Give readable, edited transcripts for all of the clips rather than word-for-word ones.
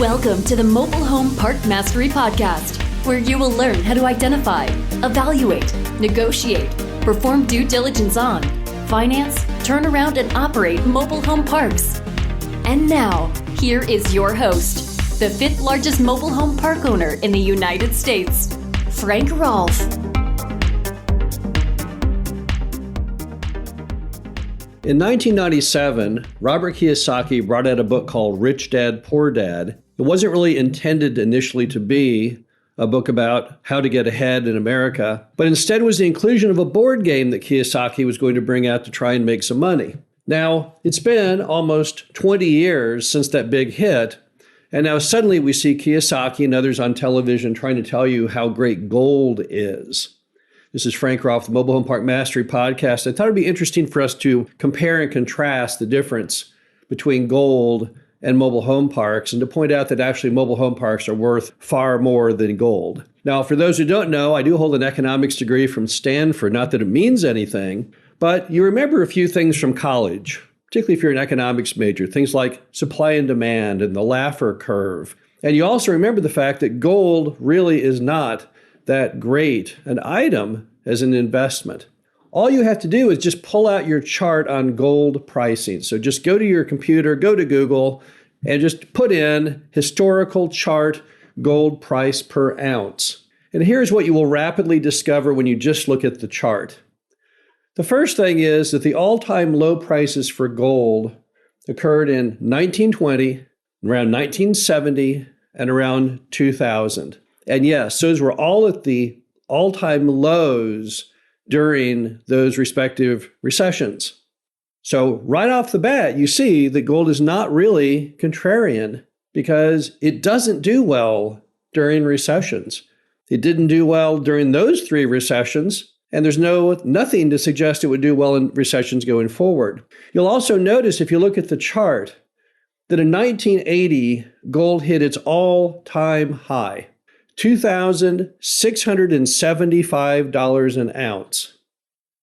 Welcome to the Mobile Home Park Mastery Podcast, where you will learn how to identify, evaluate, negotiate, perform due diligence on, finance, turn around, and operate mobile home parks. And now, here is your host, the fifth largest mobile home park owner in the United States, Frank Rolfe. In 1997, Robert Kiyosaki brought out a book called Rich Dad, Poor Dad. It wasn't really intended initially to be a book about how to get ahead in America, but instead was the inclusion of a board game that Kiyosaki was going to bring out to try and make some money. Now, it's been almost 20 years since that big hit, and now suddenly we see Kiyosaki and others on television trying to tell you how great gold is. This is Frank Rolfe, the Mobile Home Park Mastery Podcast. I thought it'd be interesting for us to compare and contrast the difference between gold and mobile home parks, and to point out that actually mobile home parks are worth far more than gold. Now, for those who don't know, I do hold an economics degree from Stanford, not that it means anything, but you remember a few things from college, particularly if you're an economics major, things like supply and demand and the Laffer curve. And you also remember the fact that gold really is not that great an item as an investment. All you have to do is just pull out your chart on gold pricing. So just go to your computer, go to Google, and just put in historical chart gold price per ounce. And here's what you will rapidly discover when you just look at the chart. The first thing is that the all-time low prices for gold occurred in 1920, around 1970, and around 2000. And yes, those were all at the all-time lows during those respective recessions. So right off the bat, you see that gold is not really contrarian because it doesn't do well during recessions. It didn't do well during those three recessions, and there's nothing to suggest it would do well in recessions going forward. You'll also notice if you look at the chart that in 1980, gold hit its all-time high. $2,675 an ounce.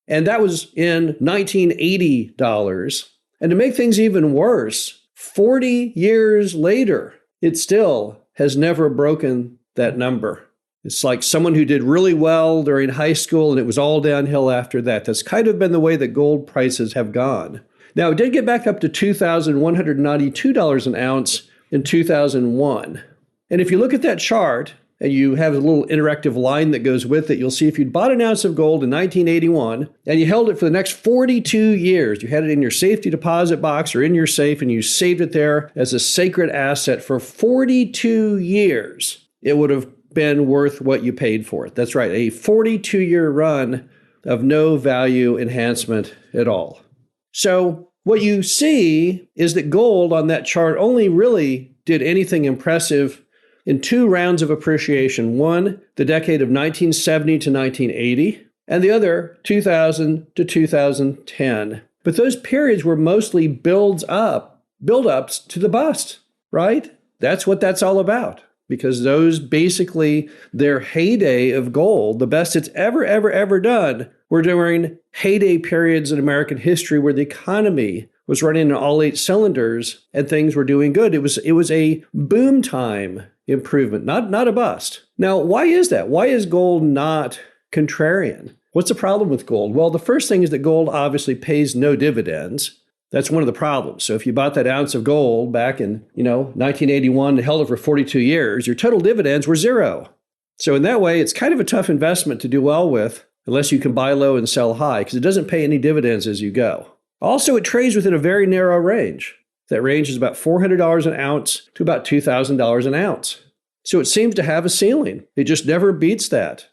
And that was in 1980 dollars. And to make things even worse, 40 years later, it still has never broken that number. It's like someone who did really well during high school and it was all downhill after that. That's kind of been the way that gold prices have gone. Now, it did get back up to $2,192 an ounce in 2001. And if you look at that chart, and you have a little interactive line that goes with it, you'll see if you'd bought an ounce of gold in 1981 and you held it for the next 42 years, you had it in your safety deposit box or in your safe and you saved it there as a sacred asset for 42 years, it would have been worth what you paid for it. That's right, a 42-year run of no value enhancement at all. So what you see is that gold on that chart only really did anything impressive in two rounds of appreciation. One, the decade of 1970 to 1980, and the other, 2000 to 2010. But those periods were mostly build-ups to the bust, right? That's what that's all about. Because those basically, their heyday of gold, the best it's ever done, were during heyday periods in American history where the economy was running on all 8 cylinders and things were doing good. It was a boom time improvement, not a bust. Now, why is that? Why is gold not contrarian? What's the problem with gold? Well, the first thing is that gold obviously pays no dividends. That's one of the problems. So if you bought that ounce of gold back in, 1981 and held it for 42 years, your total dividends were zero. So in that way, it's kind of a tough investment to do well with unless you can buy low and sell high because it doesn't pay any dividends as you go. Also, it trades within a very narrow range. That range is about $400 an ounce to about $2,000 an ounce. So it seems to have a ceiling. It just never beats that.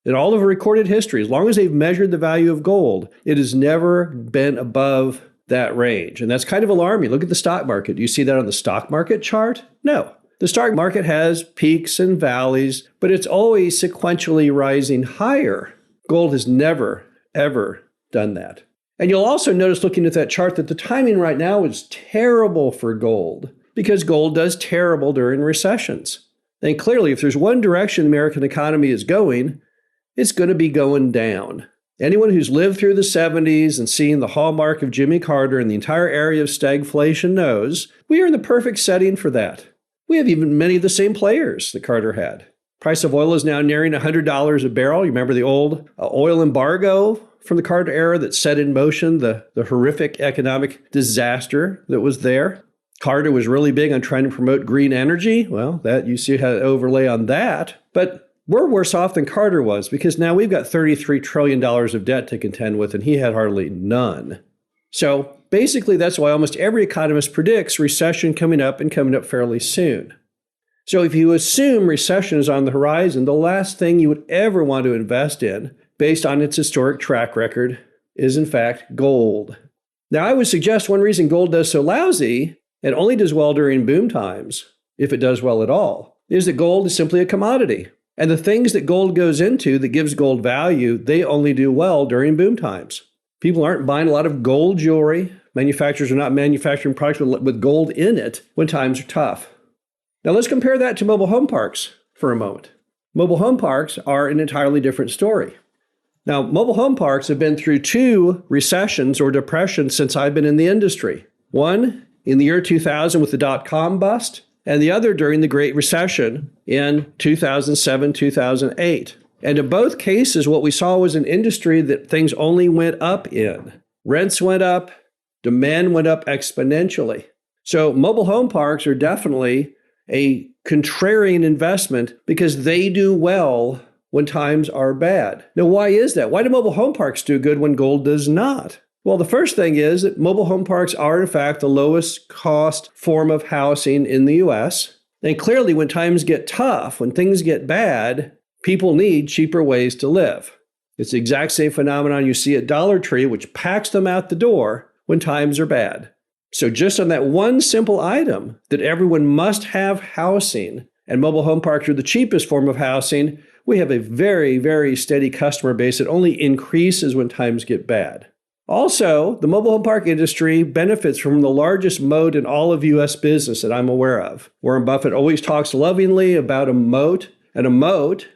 In all of recorded history, as long as they've measured the value of gold, it has never been above that range. And that's kind of alarming. Look at the stock market. Do you see that on the stock market chart? No. The stock market has peaks and valleys, but it's always sequentially rising higher. Gold has never, ever done that. And you'll also notice looking at that chart that the timing right now is terrible for gold because gold does terrible during recessions. And clearly, if there's one direction the American economy is going, it's going to be going down. Anyone who's lived through the 70s and seen the hallmark of Jimmy Carter and the entire area of stagflation knows we are in the perfect setting for that. We have even many of the same players that Carter had. Price of oil is now nearing $100 a barrel. You remember the old oil embargo from the Carter era that set in motion the horrific economic disaster that was there? Carter was really big on trying to promote green energy. Well, that you see how to overlay on that. But we're worse off than Carter was because now we've got $33 trillion of debt to contend with, and he had hardly none. So basically, that's why almost every economist predicts recession coming up and coming up fairly soon. So if you assume recession is on the horizon, the last thing you would ever want to invest in, based on its historic track record, is in fact gold. Now, I would suggest one reason gold does so lousy and only does well during boom times, if it does well at all, is that gold is simply a commodity. And the things that gold goes into that gives gold value, they only do well during boom times. People aren't buying a lot of gold jewelry. Manufacturers are not manufacturing products with gold in it when times are tough. Now let's compare that to mobile home parks for a moment. Mobile home parks are an entirely different story. Now, mobile home parks have been through 2 recessions or depressions since I've been in the industry. One in the year 2000 with the dot-com bust, and the other during the Great Recession in 2007, 2008. And in both cases, what we saw was an industry that things only went up in. Rents went up, demand went up exponentially. So mobile home parks are definitely a contrarian investment because they do well when times are bad. Now, why is that? Why do mobile home parks do good when gold does not? Well, the first thing is that mobile home parks are, in fact, the lowest cost form of housing in the U.S. And clearly, when times get tough, when things get bad, people need cheaper ways to live. It's the exact same phenomenon you see at Dollar Tree, which packs them out the door when times are bad. So just on that one simple item that everyone must have housing, and mobile home parks are the cheapest form of housing, we have a very, very steady customer base that only increases when times get bad. Also, the mobile home park industry benefits from the largest moat in all of U.S. business that I'm aware of. Warren Buffett always talks lovingly about a moat, and a moat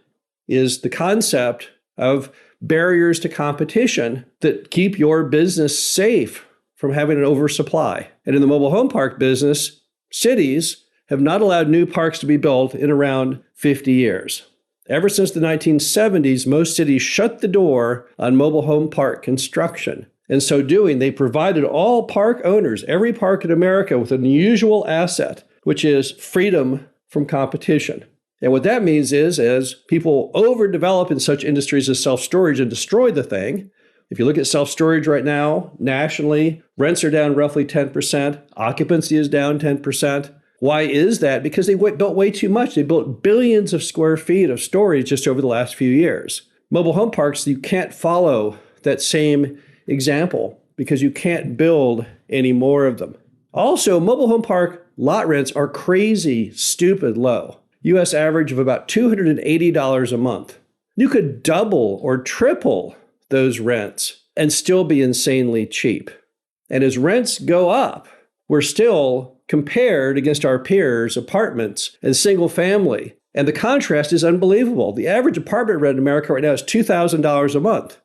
is the concept of barriers to competition that keep your business safe from having an oversupply. And in the mobile home park business, cities have not allowed new parks to be built in around 50 years. Ever since the 1970s, most cities shut the door on mobile home park construction. In so doing, they provided all park owners, every park in America, with an unusual asset, which is freedom from competition. And what that means is, as people overdevelop in such industries as self-storage and destroy the thing, if you look at self-storage right now, nationally, rents are down roughly 10%, occupancy is down 10%. Why is that? Because they built way too much. They built billions of square feet of storage just over the last few years. Mobile home parks, you can't follow that same example because you can't build any more of them. Also, mobile home park lot rents are crazy, stupid low. U.S. average of about $280 a month. You could double or triple those rents and still be insanely cheap. And as rents go up, we're still compared against our peers, apartments and single family. And the contrast is unbelievable. The average apartment rent in America right now is $2,000 a month.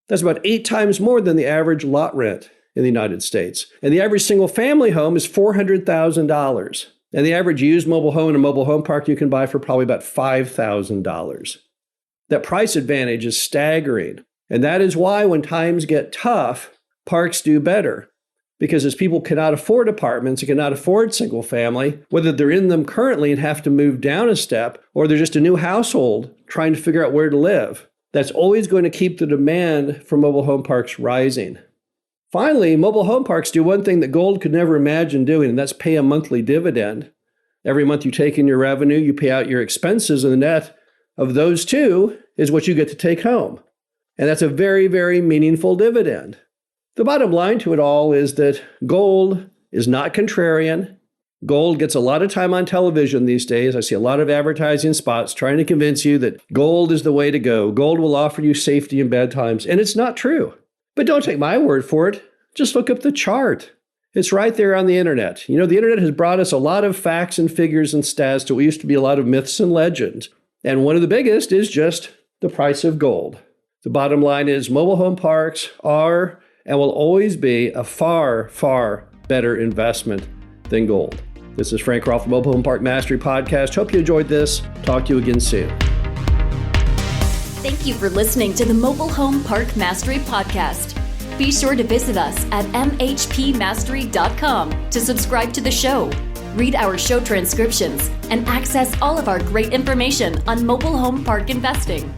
That's about 8 times more than the average lot rent in the United States. And the average single family home is $400,000. And the average used mobile home in a mobile home park you can buy for probably about $5,000. That price advantage is staggering. And that is why when times get tough, parks do better. Because as people cannot afford apartments and cannot afford single family, whether they're in them currently and have to move down a step, or they're just a new household trying to figure out where to live, that's always going to keep the demand for mobile home parks rising. Finally, mobile home parks do one thing that gold could never imagine doing, and that's pay a monthly dividend. Every month you take in your revenue, you pay out your expenses, and the net of those two is what you get to take home. And that's a very, very meaningful dividend. The bottom line to it all is that gold is not contrarian. Gold gets a lot of time on television these days. I see a lot of advertising spots trying to convince you that gold is the way to go. Gold will offer you safety in bad times. And it's not true. But don't take my word for it. Just look up the chart. It's right there on the internet. You know, the internet has brought us a lot of facts and figures and stats to what used to be a lot of myths and legends. And one of the biggest is just the price of gold. The bottom line is mobile home parks are and will always be a far, far better investment than gold. This is Frank Roth, Mobile Home Park Mastery Podcast. Hope you enjoyed this. Talk to you again soon. Thank you for listening to the Mobile Home Park Mastery Podcast. Be sure to visit us at mhpmastery.com to subscribe to the show, read our show transcriptions, and access all of our great information on mobile home park investing.